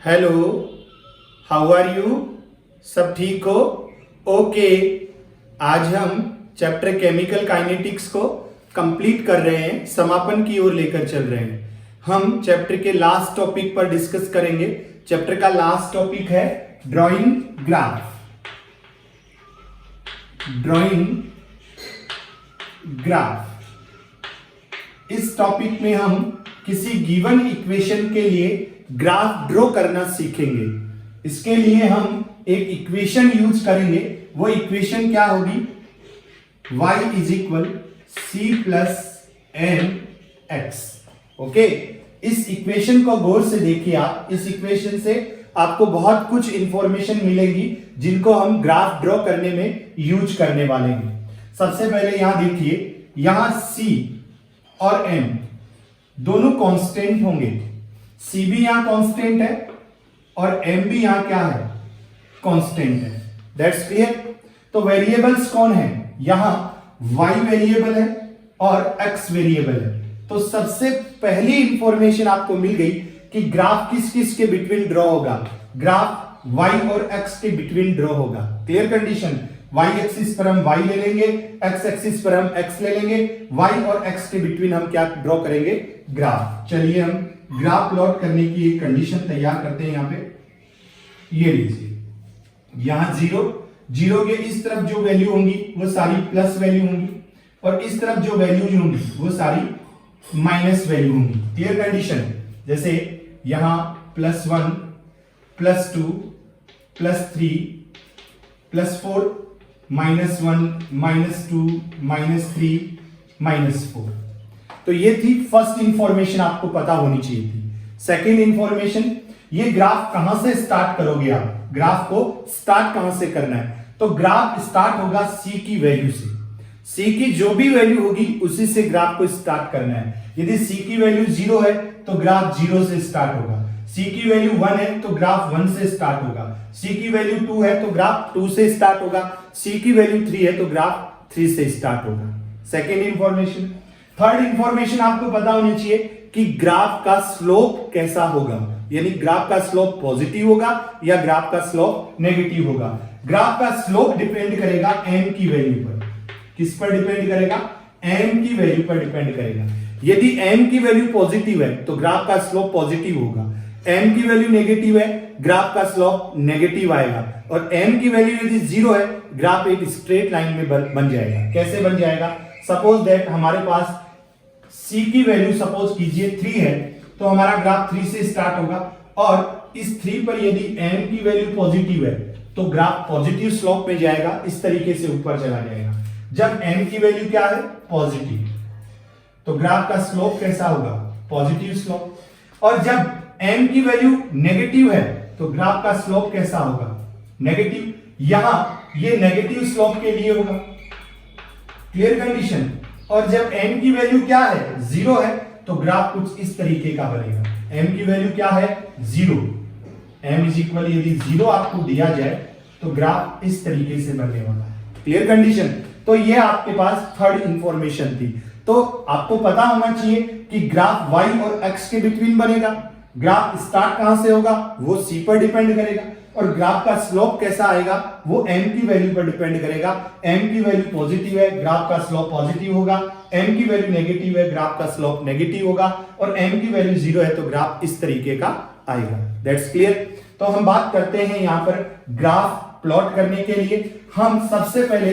Hello, how are you? सब ठीक हो? ओके। आज हम चैप्टर केमिकल काइनेटिक्स को कंप्लीट कर रहे हैं, समापन की ओर लेकर चल रहे हैं। हम चैप्टर के लास्ट टॉपिक पर डिस्कस करेंगे। चैप्टर का लास्ट टॉपिक है ड्राइंग ग्राफ। ड्राइंग ग्राफ, इस टॉपिक में हम किसी गिवन इक्वेशन के लिए ग्राफ ड्रॉ करना सीखेंगे। इसके लिए हम एक इक्वेशन यूज करेंगे। वो इक्वेशन क्या होगी? y is equal C plus N X. Okay, इस इक्वेशन को गौर से देखिए। आप इस इक्वेशन से आपको बहुत कुछ इंफॉर्मेशन मिलेगी जिनको हम ग्राफ ड्रॉ करने में यूज करने वाले हैं। सबसे पहले यहां देखिए, यहां c और n दोनों कांस्टेंट होंगे। c भी यहां कांस्टेंट है और m भी यहां क्या है? कांस्टेंट है। That's clear. तो वेरिएबल्स कौन है? यहां y वेरिएबल है और x वेरिएबल है। तो सबसे पहली इंफॉर्मेशन आपको मिल गई कि ग्राफ किस किस के बिटवीन ड्रॉ होगा। ग्राफ y और x के बिटवीन ड्रॉ होगा। Clear condition. y एक्सिस पर हम y ले लेंगे, x एक्सिस पर हम x ले लेंगे। y और x के बिटवीन हम क्या ड्रॉ करेंगे? ग्राफ। चलिए हम ग्राफ प्लॉट करने की एक कंडीशन तैयार करते हैं। यहां पे ये लीजिए, यहां जीरो के इस तरफ जो वैल्यू होंगी वो सारी प्लस वैल्यू होंगी और इस तरफ जो वैल्यूज होंगी वो सारी माइनस वैल्यू होंगी। Clear condition. जैसे यहां +1 +2 +3 +4 -1 -2 -3 -4। तो ये थी फर्स्ट इंफॉर्मेशन, आपको पता होनी चाहिए थी। सेकेंड इंफॉर्मेशन, ये ग्राफ कहां से स्टार्ट करोगे आप? ग्राफ को स्टार्ट कहां से करना है? तो ग्राफ स्टार्ट होगा c की वैल्यू से। c की जो भी वैल्यू होगी उसी से ग्राफ को स्टार्ट करना है। यदि c की वैल्यू 0 है तो ग्राफ 0 से स्टार्ट होगा। c की वैल्यू 1 है तो ग्राफ 1 से स्टार्ट होगा। c की वैल्यू 2 है तो ग्राफ 2 से स्टार्ट होगा। c की वैल्यू 3 है तो ग्राफ 3 से स्टार्ट होगा। Second information. थर्ड इंफॉर्मेशन आपको पता होनी चाहिए कि ग्राफ का स्लोप कैसा होगा, यानी ग्राफ का स्लोप पॉजिटिव होगा या ग्राफ का स्लोप नेगेटिव होगा। ग्राफ का स्लोप डिपेंड करेगा m की वैल्यू पर। किस पर डिपेंड करेगा? m की वैल्यू पर डिपेंड करेगा। यदि m की वैल्यू पॉजिटिव है तो ग्राफ का स्लोप पॉजिटिव होगा। m की वैल्यू नेगेटिव है, ग्राफ का स्लोप नेगेटिव आएगा। और m की वैल्यू यदि 0 है, ग्राफ एक स्ट्रेट लाइन में बन जाएगा। कैसे बन जाएगा? सपोज दैट हमारे पास c की वैल्यू सपोज कीजिए 3 है तो हमारा ग्राफ 3 से स्टार्ट होगा और इस 3 पर यदि m की वैल्यू पॉजिटिव है तो ग्राफ पॉजिटिव स्लोप में जाएगा, इस तरीके से ऊपर चला जाएगा। जब m की वैल्यू क्या है? पॉजिटिव, तो ग्राफ का स्लोप कैसा होगा? Positive slope. और जब m की वैल्यू नेगेटिव है तो ग्राफ का स्लोप कैसा होगा? नेगेटिव। यहां ये नेगेटिव स्लोप के लिए होगा। Clear condition. और जब m की वैल्यू क्या है? 0 है तो ग्राफ कुछ इस तरीके का बनेगा। m की वैल्यू क्या है? 0। m इज इक्वल, यदि 0 आपको दिया जाए तो ग्राफ इस तरीके से बनने वाला है। Clear condition. तो ये आपके पास थर्ड इंफॉर्मेशन थी। तो आपको पता होना चाहिए कि ग्राफ y और x के बिटवीन बनेगा। ग्राफ स्टार्ट कहां से होगा? वो c पर डिपेंड करेगा। और ग्राफ का स्लोप कैसा आएगा? वो m की वैल्यू पर डिपेंड करेगा। m की वैल्यू पॉजिटिव है, ग्राफ का स्लोप पॉजिटिव होगा। m की वैल्यू नेगेटिव है, ग्राफ का स्लोप नेगेटिव होगा। और m की वैल्यू 0 है तो ग्राफ इस तरीके का आएगा। That's clear. तो हम बात करते हैं यहां पर ग्राफ प्लॉट करने के लिए। हम सबसे पहले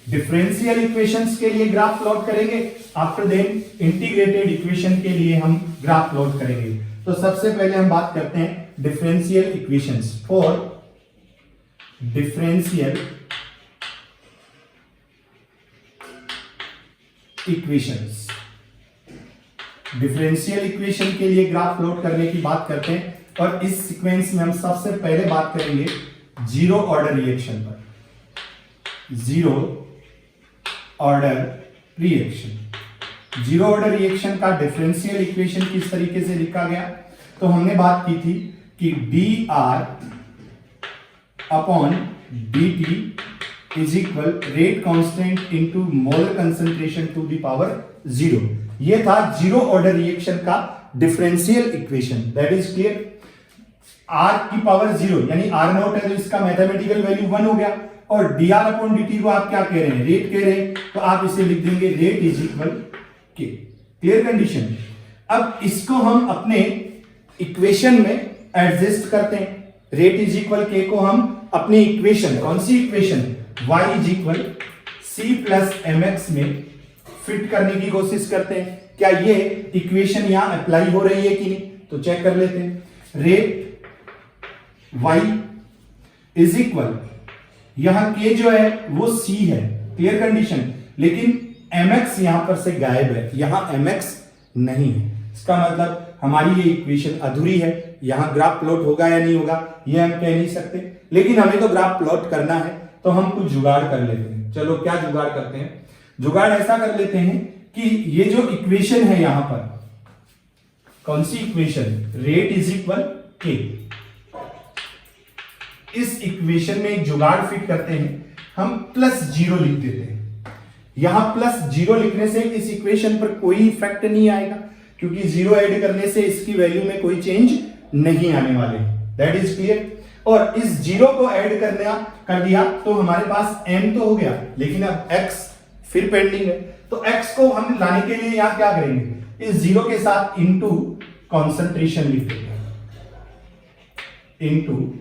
डिफरेंशियल इक्वेशंस के लिए ग्राफ प्लॉट करेंगे, आफ्टर देन इंटीग्रेटेड इक्वेशन के लिए हम ग्राफ प्लॉट करेंगे। तो सबसे पहले हम बात करते हैं differential equations. For differential equations, differential equation के लिए ग्राफ प्लॉट करने की बात करते हैं। और इस सीक्वेंस में हम सबसे पहले बात करेंगे जीरो ऑर्डर रिएक्शन पर। Zero order reaction. Zero order reaction का डिफरेंशियल इक्वेशन किस तरीके से लिखा गया? तो हमने बात की थी कि dr upon dt is equal rate constant into molar concentration to the power 0। ये था जीरो ऑर्डर रिएक्शन का differential equation. That is clear. R की पावर 0 यानी आर नॉट है तो इसका मैथमेटिकल वैल्यू 1 हो गया, और D R upon D T को आप क्या कह रहे हैं, रेट कह रहे हैं, तो आप इसे लिख देंगे रेट इज इक्वल के। Clear condition. अब इसको हम अपने इक्वेशन में एडजस्ट करते हैं। रेट इज इक्वल के को हम अपनी इक्वेशन, कौन सी equation, y is equal C plus M x में फिट करने की कोशिश करते हैं। क्या ये इक्वेशन यहां अप्लाई हो रही है कि नहीं, तो चेक कर लेते हैं। रेट y इज इक्वल, यहां के जो है वो c है, क्लियर कंडीशन, लेकिन mx यहां पर से गायब है, यहां mx नहीं है। इसका मतलब हमारी ये इक्वेशन अधूरी है। यहां ग्राफ प्लॉट होगा या नहीं होगा ये हम कह नहीं सकते, लेकिन हमें तो ग्राफ प्लॉट करना है, तो हम कुछ जुगाड़ कर लेते हैं। चलो क्या जुगाड़ करते हैं, जुगाड़ ऐसा कर लेते हैं कि ये जो इक्वेशन है यहां पर, कौन सी इक्वेशन, रेट इज इक्वल के, इस इक्वेशन में एक जुगाड़ फिट करते हैं, हम +0 लिख देते हैं। यहां +0 लिखने से इस इक्वेशन पर कोई इफेक्ट नहीं आएगा, क्योंकि 0 ऐड करने से इसकी वैल्यू में कोई चेंज नहीं आने वाले। That is clear. और इस 0 को ऐड कर दिया तो हमारे पास m तो हो गया, लेकिन अब x फिर पेंडिंग है, तो x को हम लाने के लिए यहां क्या करेंगे, इस 0 के साथ इनटू कॉन्सेंट्रेशन लिख देंगे, into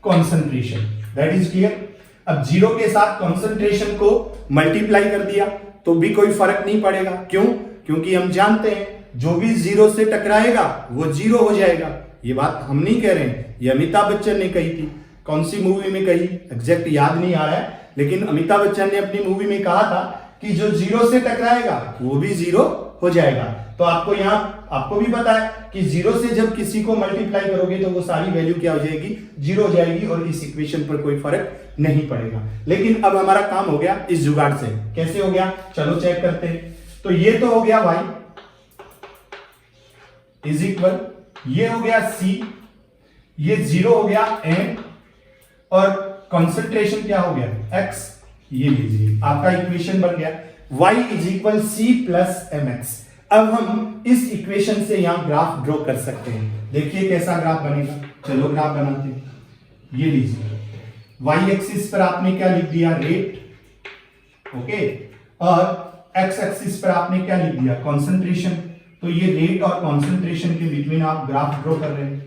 concentration. That is clear. अब 0 के साथ कॉन्सेंट्रेशन को मल्टीप्लाई कर दिया तो भी कोई फर्क नहीं पड़ेगा। क्यों? क्योंकि हम जानते हैं जो भी 0 से टकराएगा वो 0 हो जाएगा। ये बात हम नहीं कह रहे हैं, ये अमिताभ बच्चन ने कही थी। कौन सी मूवी में कही, एग्जैक्ट याद नहीं आ रहा है, लेकिन अमिताभ बच्चन ने अपनी मूवी में कहा था कि जो 0 से टकराएगा वो भी 0 हो जाएगा। तो आपको यहां आपको भी पता है कि 0 से जब किसी को मल्टीप्लाई करोगे तो वो सारी वैल्यू क्या हो जाएगी, 0 हो जाएगी, और इस इक्वेशन पर कोई फर्क नहीं पड़ेगा। लेकिन अब हमारा काम हो गया इस जुगाड़ से। कैसे हो गया, चलो चेक करते हैं। तो ये तो हो गया y इज इक्वल, ये हो गया c, ये 0 हो गया m, और कॉन्सेंट्रेशन क्या हो गया x। ये लीजिए आपका इक्वेशन बन गया y is equal C plus M X. अब हम इस इक्वेशन से यहां ग्राफ ड्रॉ कर सकते हैं। देखिए कैसा ग्राफ बनेगा, चलो ग्राफ बनाते हैं। ये लीजिए y एक्सिस पर आपने क्या लिख दिया, रेट, ओके, और x एक्सिस पर आपने क्या लिख दिया, कॉन्सेंट्रेशन। तो ये रेट और कॉन्सेंट्रेशन के बिटवीन आप ग्राफ ड्रॉ कर रहे हैं।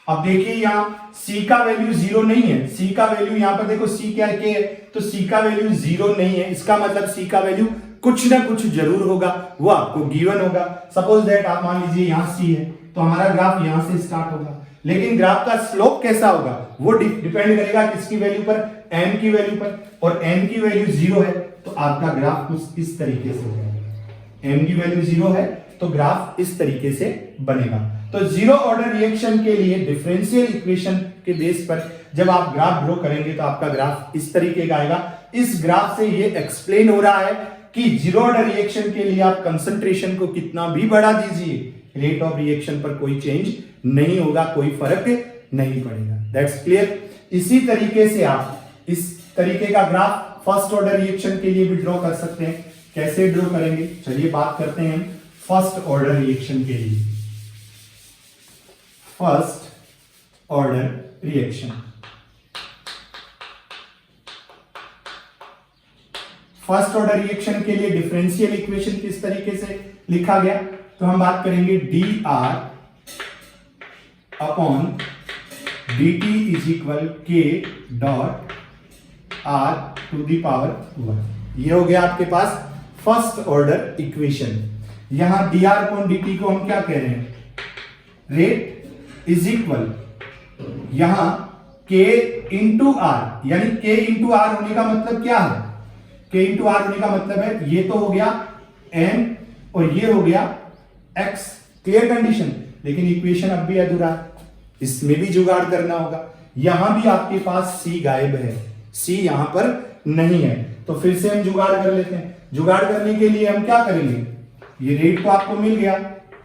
अब देखिए यहां c का वैल्यू 0 नहीं है, c का वैल्यू यहां पर देखो c क्या है, तो c का वैल्यू 0 नहीं है, इसका मतलब c का वैल्यू कुछ ना कुछ जरूर होगा, वो आपको गिवन होगा। सपोज दैट आप मान लीजिए यहां c है, तो हमारा ग्राफ यहां से स्टार्ट होगा, लेकिन ग्राफ का स्लोप कैसा होगा वो डिपेंड करेगा किसकी वैल्यू पर, m की वैल्यू पर, और m की वैल्यू 0 है तो आपका ग्राफ कुछ इस तरीके से होगा। m की वैल्यू 0 है तो ग्राफ इस तरीके से बनेगा। तो जीरो ऑर्डर रिएक्शन के लिए डिफरेंशियल इक्वेशन के बेस पर जब आप ग्राफ ड्रॉ करेंगे तो आपका ग्राफ इस तरीके का आएगा। इस ग्राफ से ये एक्सप्लेन हो रहा है कि जीरो ऑर्डर रिएक्शन के लिए आप कंसंट्रेशन को कितना भी बढ़ा दीजिए, रेट ऑफ रिएक्शन पर कोई चेंज नहीं होगा, कोई फर्क नहीं पड़ेगा। That's clear. इसी तरीके से आप इस तरीके का ग्राफ फर्स्ट ऑर्डर रिएक्शन के लिए भी ड्रॉ कर सकते हैं। कैसे ड्रॉ करेंगे, चलिए बात करते हैं फर्स्ट ऑर्डर रिएक्शन के लिए। First order reaction, first order reaction के लिए डिफरेंशियल इक्वेशन किस तरीके से लिखा गया, तो हम बात करेंगे D R upon D T is equal K dot R to the power 1। ये हो गया आपके पास फर्स्ट ऑर्डर इक्वेशन। यहां D R upon D T को हम क्या कह रहे हैं, रेट इज इक्वल, यहां के इंटू आर, यानी के इंटू आर होने का मतलब क्या है, के इंटू आर होने का मतलब है ये तो हो गया एन और ये हो गया एक्स। Clear condition. लेकिन इक्वेशन अब भी अधूरा है, इसमें भी जुगाड़ करना होगा। यहां भी आपके पास सी गायब है, सी यहां पर नहीं है, तो फिर से हम जुगाड़ कर लेते हैं। जुगाड़ करने के लिए हम क्या करेंगे, ये रेट तो आपको मिल गया,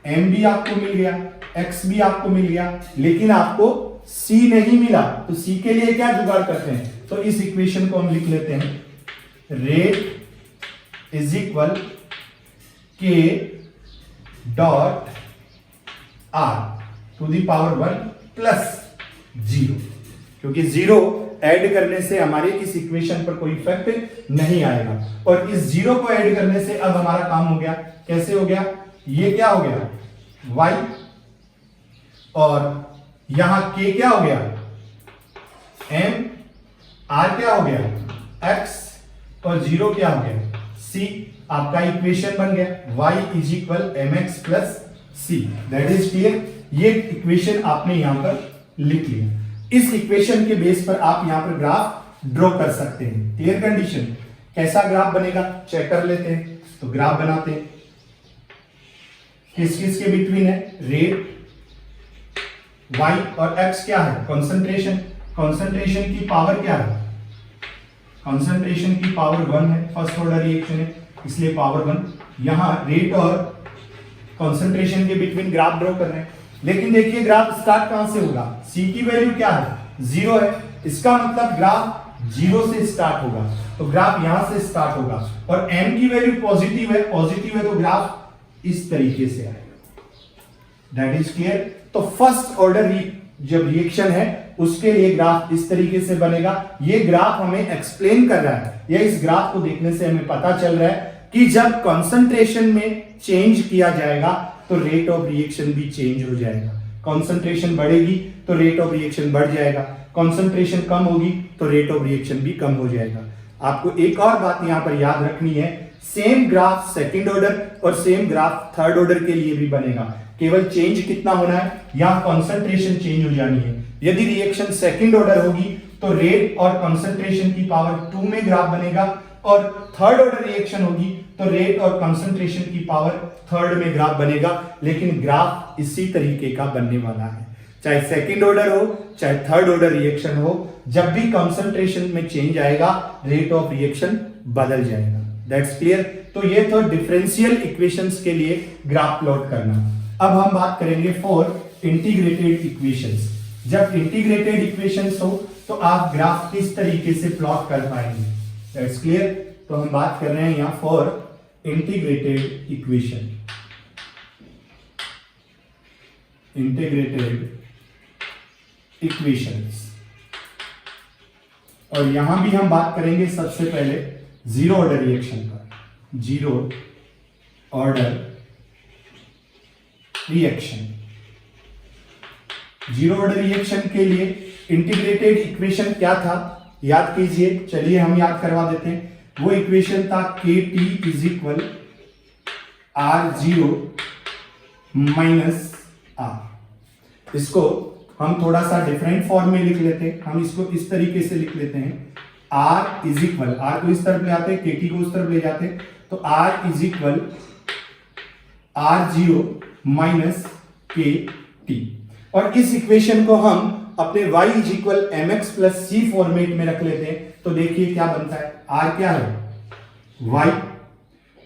एम भी आपको मिल गया, एक्स भी आपको मिल गया, लेकिन आपको सी नहीं मिला, तो सी के लिए क्या जुगाड़ करते हैं, तो इस इक्वेशन को हम लिख लेते हैं, rate is equal K dot R. To the power 1 plus 0, क्योंकि 0 ऐड करने से हमारे इस इक्वेशन पर कोई इफेक्ट नहीं आएगा। और इस 0 को ऐड करने से अब हमारा काम हो गया। कैसे हो गया? ये क्या हो गया? y, और यहां k क्या हो गया? m, r क्या हो गया? x, और 0 क्या हो गया? c। आपका इक्वेशन बन गया y is equal mx plus c। That is clear. ये इक्वेशन आपने यहां पर लिख लिया। इस इक्वेशन के बेस पर आप यहां पर ग्राफ ड्रॉ कर सकते हैं। Clear condition. कैसा ग्राफ बनेगा चेक कर लेते हैं। तो ग्राफ बनाते हैं। किस किस के बिटवीन है? रेट, y और x क्या है? कंसंट्रेशन। कंसंट्रेशन की पावर क्या है? कंसंट्रेशन की पावर 1 है। फर्स्ट ऑर्डर रिएक्शन है इसलिए पावर 1। यहां रेट और कंसंट्रेशन के बिटवीन ग्राफ ड्रॉ कर रहे हैं। लेकिन देखिए ग्राफ स्टार्ट कहां से होगा? c की वैल्यू क्या है? 0 है। इसका मतलब ग्राफ 0 से स्टार्ट होगा, तो ग्राफ यहां से स्टार्ट होगा। और m की वैल्यू पॉजिटिव है, पॉजिटिव है तो ग्राफ इस तरीके से आएगा। That is clear. तो फर्स्ट ऑर्डर जब रिएक्शन है उसके लिए ग्राफ इस तरीके से बनेगा। ये ग्राफ हमें एक्सप्लेन कर रहा है, या इस ग्राफ को देखने से हमें पता चल रहा है कि जब कंसंट्रेशन में चेंज किया जाएगा तो रेट ऑफ रिएक्शन भी चेंज हो जाएगा। कंसंट्रेशन बढ़ेगी तो रेट ऑफ रिएक्शन बढ़ जाएगा, कंसंट्रेशन कम होगी तो रेट ऑफ रिएक्शन भी कम हो जाएगा। आपको एक और बात यहां पर याद रखनी है, सेम ग्राफ सेकंड ऑर्डर और सेम ग्राफ थर्ड ऑर्डर के लिए भी बनेगा। केवल चेंज कितना होना है? यहां कंसंट्रेशन चेंज हो जानी है। यदि रिएक्शन सेकंड ऑर्डर होगी तो रेट और कंसंट्रेशन की पावर 2 में ग्राफ बनेगा, और थर्ड ऑर्डर रिएक्शन होगी तो रेट और कंसंट्रेशन की पावर थर्ड में ग्राफ बनेगा। लेकिन ग्राफ इसी तरीके का बनने वाला है, चाहे सेकंड ऑर्डर हो चाहे थर्ड ऑर्डर रिएक्शन हो। जब भी कंसंट्रेशन में चेंज आएगा रेट ऑफ रिएक्शन बदल जाएगा। That's clear. तो ये तो डिफरेंशियल इक्वेशंस के लिए ग्राफ प्लॉट करना। अब हम बात करेंगे फॉर इंटीग्रेटेड इक्वेशंस। जब इंटीग्रेटेड इक्वेशंस हो तो आप ग्राफ किस तरीके से प्लॉट कर पाएंगे? That's clear. तो हम बात कर रहे हैं यहां for integrated equation. Integrated equations, और यहां भी हम बात करेंगे सबसे पहले जीरो ऑर्डर रिएक्शन पर। Zero order reaction, zero order reaction के लिए इंटीग्रेटेड इक्वेशन क्या था याद कीजिए। चलिए हम याद करवा देते हैं। वो इक्वेशन था KT is equal R0 minus R। इसको हम थोड़ा सा डिफरेंट फॉर्म में लिख लेते हैं। हम इसको इस तरीके से लिख लेते हैं, R इज इक्वल, R को इस तरफ ले आते हैं, KT को उस तरफ ले जाते हैं, तो R is equal R0 minus KT। और इस इक्वेशन को हम अपने y is equal mx plus c format में रख लेते हैं। तो देखिए क्या बनता है, r क्या है? y,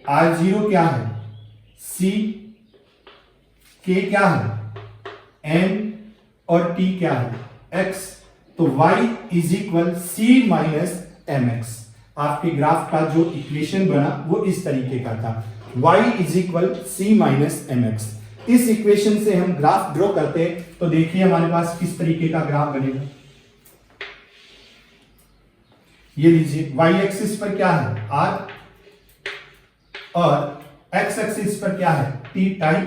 r0 क्या है? c, k क्या है? n, और t क्या है? x। तो y is equal c minus mx। आपके ग्राफ का जो इक्वेशन बना वो इस तरीके का था, y is equal c minus mx। इस इक्वेशन से हम ग्राफ ड्रॉ करते हैं तो देखिए हमारे पास किस तरीके का ग्राफ बनेगा। ये लीजिए y एक्सिस पर क्या है? r, और x एक्सिस पर क्या है? t time.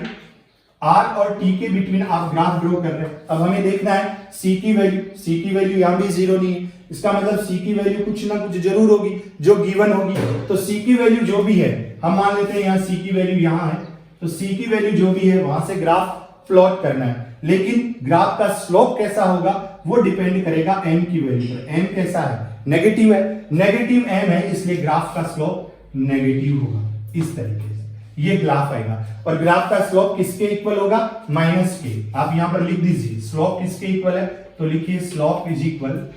r और t के बिटवीन आप ग्राफ ड्रॉ कर रहे हैं। अब हमें देखना है c की वैल्यू यहां भी जीरो नहीं है, इसका मतलब c की वैल्यू कुछ ना कुछ जरूर होगी जो गिवन होगी। तो c की वैल्यू जो भी है, हम मान लेते हैं यहाँ c की वैल्यू यहां है, तो c की वैल्यू जो भी है वहां से ग्राफ प्लॉट करना है। लेकिन ग्राफ का स्लोप कैसा होगा वो डिपेंड करेगा m की वैल्यू पर। m कैसा है? नेगेटिव है, नेगेटिव m है, इसलिए ग्राफ का स्लोप नेगेटिव होगा। इस तरीके से ये ग्राफ आएगा। और ग्राफ का स्लोप किसके इक्वल होगा? माइनस के। आप यहां पर लिख दीजिए स्लोप किसके इक्वल है, तो लिखिए स्लोप इज इक्वल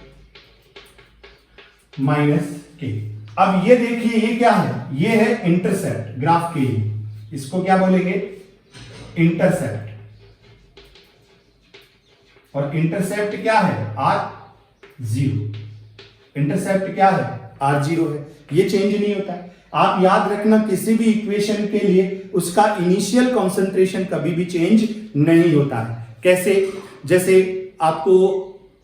माइनस के। अब ये देखिए ये क्या है? ये है इंटरसेप्ट ग्राफ के लिए, इसको क्या बोलेंगे? इंटरसेप्ट। और इंटरसेप्ट क्या है? R0। इंटरसेप्ट क्या है? R0 है। ये चेंज नहीं होता है। आप याद रखना किसी भी इक्वेशन के लिए उसका इनिशियल कंसंट्रेशन कभी भी चेंज नहीं होता है। कैसे? जैसे आपको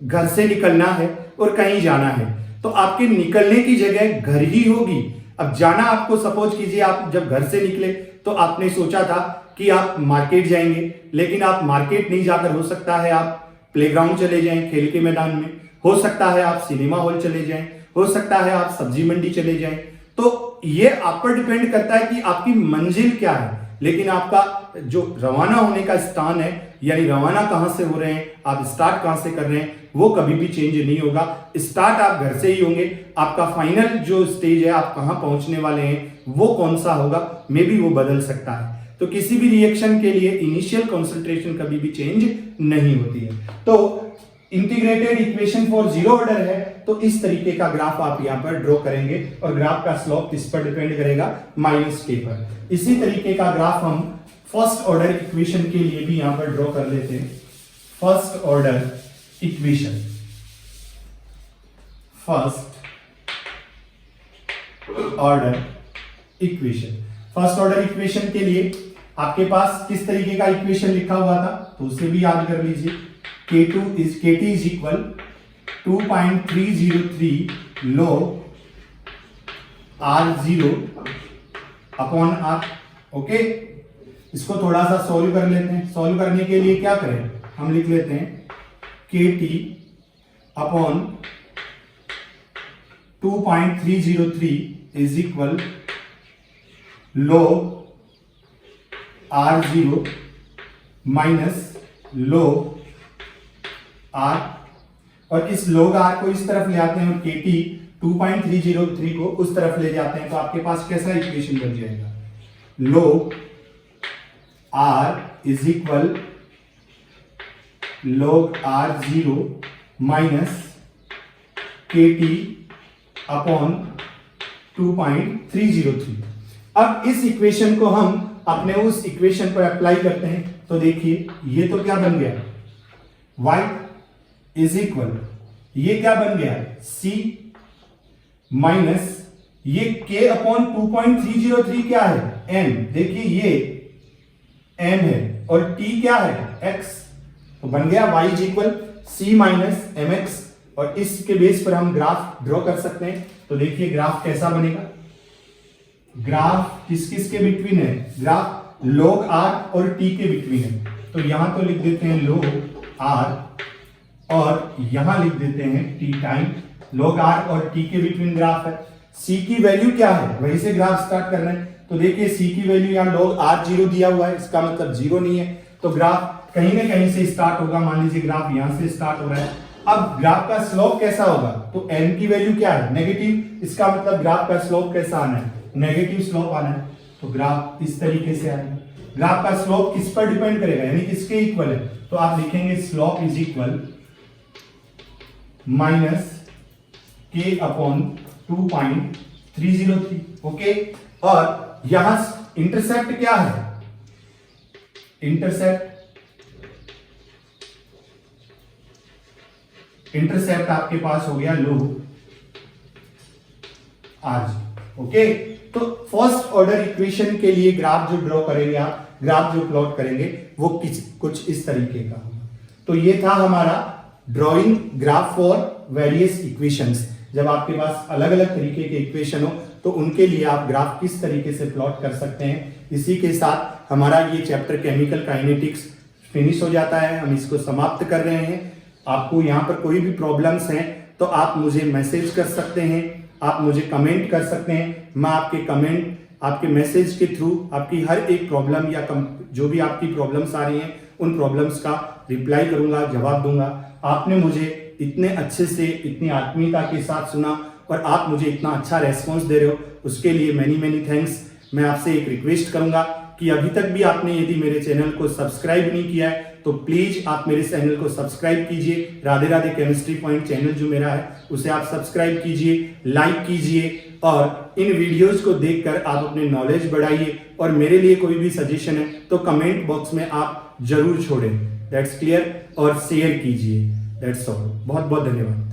घर से निकलना है और कहीं जाना है, तो आपके निकलने की जगह घर ही होगी। अब जाना आपको, सपोज कीजिए आप जब घर से निकले तो आपने सोचा था कि आप मार्केट जाएंगे, लेकिन आप मार्केट नहीं जाकर, हो सकता है आप प्लेग्राउंड चले जाएं, खेल के मैदान में, हो सकता है आप सिनेमा हॉल चले जाएं, हो सकता है आप सब्जी मंडी चले जाएं। तो ये आप पर डिपेंड करता है कि आपकी मंजिल क्या है, लेकिन आपका जो रवाना होने का स्थान है, यानी रवाना कहां से हो रहे हैं, आप स्टार्ट कहां से कर रहे हैं, वो कभी भी चेंज नहीं होगा। स्टार्ट आप घर से ही होंगे, आपका फाइनल जो स्टेज है, आप कहां पहुंचने वाले हैं, वो कौन सा होगा, मे बी वो बदल सकता है। तो किसी भी रिएक्शन के लिए इनिशियल कॉन्सेंट्रेशन कभी भी चेंज नहीं होती है। तो integrated equation for zero order है, तो इस तरीके का ग्राफ आप यहां पर ड्रॉ करेंगे और ग्राफ का स्लोप किस पर डिपेंड करेगा, -k पर। इसी तरीके का ग्राफ हम फर्स्ट ऑर्डर इक्वेशन के लिए भी यहां पर ड्रॉ कर लेते हैं। First order equation, first order equation, first order equation के लिए आपके पास किस तरीके का इक्वेशन लिखा हुआ था, तो उसे भी याद कर लीजिए। kt is equal 2.303 log r0 upon r। Okay, इसको थोड़ा सा सॉल्व कर लेते हैं। सॉल्व करने के लिए क्या करें, हम लिख लेते हैं kt upon 2.303 is equal log r0 minus log r, और इस log r को इस तरफ ले आते हैं और kt 2.303 को उस तरफ ले जाते हैं, तो आपके पास कैसा इक्वेशन बन जाएगा, log r is equal log r0 minus kt upon 2.303। अब इस इक्वेशन को हम अपने उस इक्वेशन पर अप्लाई करते हैं, तो देखिए ये तो क्या बन गया, y इज इक्वल, ये क्या बन गया, c माइनस ये k अपॉन 2.303 क्या है, n। देखिए ये n है और t क्या है, x, तो बन गया y is equal c minus mx, और इसके बेस पर हम ग्राफ ड्रॉ कर सकते हैं। तो देखिए ग्राफ कैसा बनेगा, ग्राफ किस किस के बिटवीन है, ग्राफ log r और t के बिटवीन है, तो यहां तो लिख देते हैं log r और यहां लिख देते हैं t टाइम log r और t के बिटवीन ग्राफ है। c की वैल्यू क्या है, वहीं से ग्राफ स्टार्ट करना है, तो देखिए c की वैल्यू यहां log r0 दिया हुआ है, इसका मतलब 0 नहीं है, तो ग्राफ कहीं ना कहीं से स्टार्ट होगा। मान लीजिए ग्राफ यहां से स्टार्ट हो रहा है, अब ग्राफ का स्लोप कैसा होगा, तो n की वैल्यू क्या है, नेगेटिव, इसका मतलब ग्राफ का स्लोप कैसा आना है, नेगेटिव स्लोप आना है, तो ग्राफ इस तरीके से आएगा। ग्राफ का स्लोप किस पर डिपेंड करेगा, यानी किसके इक्वल है, तो आप लिखेंगे slope is equal minus k upon 2.303। Okay, और यहां इंटरसेप्ट क्या है, इंटरसेप्ट आपके पास हो गया log r। ओके, तो फर्स्ट ऑर्डर इक्वेशन के लिए ग्राफ जो ड्रॉ करेंगे आप, ग्राफ जो प्लॉट करेंगे वो कुछ इस तरीके का होगा। तो ये था हमारा drawing graph for various equations. जब आपके पास अलग अलग तरीके के इक्वेशन हो तो उनके लिए आप ग्राफ किस तरीके से प्लॉट कर सकते हैं। इसी के साथ हमारा ये चैप्टर केमिकल काइनेटिक्स फिनिश हो जाता है, हम इसको समाप्त कर रहे हैं। आपको यहाँ पर कोई भी प्रॉब्लम्स हैं तो आप मुझे मैसेज कर सकते हैं, आप मुझे कमेंट कर सकते हैं। मैं आपके कमेंट, आपके मैसेज के थ्रू आपकी हर एक प्रॉब्लम या जो भी आपकी प्रॉब्लम्स आ रही हैं उन प्रॉब्लम्स का रिप्लाई करूंगा, जवाब दूंगा। आपने मुझे इतने अच्छे से, इतनी आत्मीयता के साथ सुना और आप मुझे इतना अच्छा रेस्पॉन्स दे रहे हो, उसके लिए मैनी थैंक्स। मैं आपसे एक रिक्वेस्ट करूंगा कि अभी तक भी आपने यदि मेरे चैनल को सब्सक्राइब नहीं किया है तो प्लीज आप मेरे चैनल को सब्सक्राइब कीजिए। Radhe Radhe chemistry point channel जो मेरा है उसे आप सब्सक्राइब कीजिए, लाइक कीजिए और इन वीडियोस को देखकर आप अपने नॉलेज बढ़ाइए। और मेरे लिए कोई भी सजेशन है तो कमेंट बॉक्स में आप जरूर छोड़ें, दैट्स क्लियर, और शेयर कीजिए, दैट्स ऑल। बहुत बहुत धन्यवाद।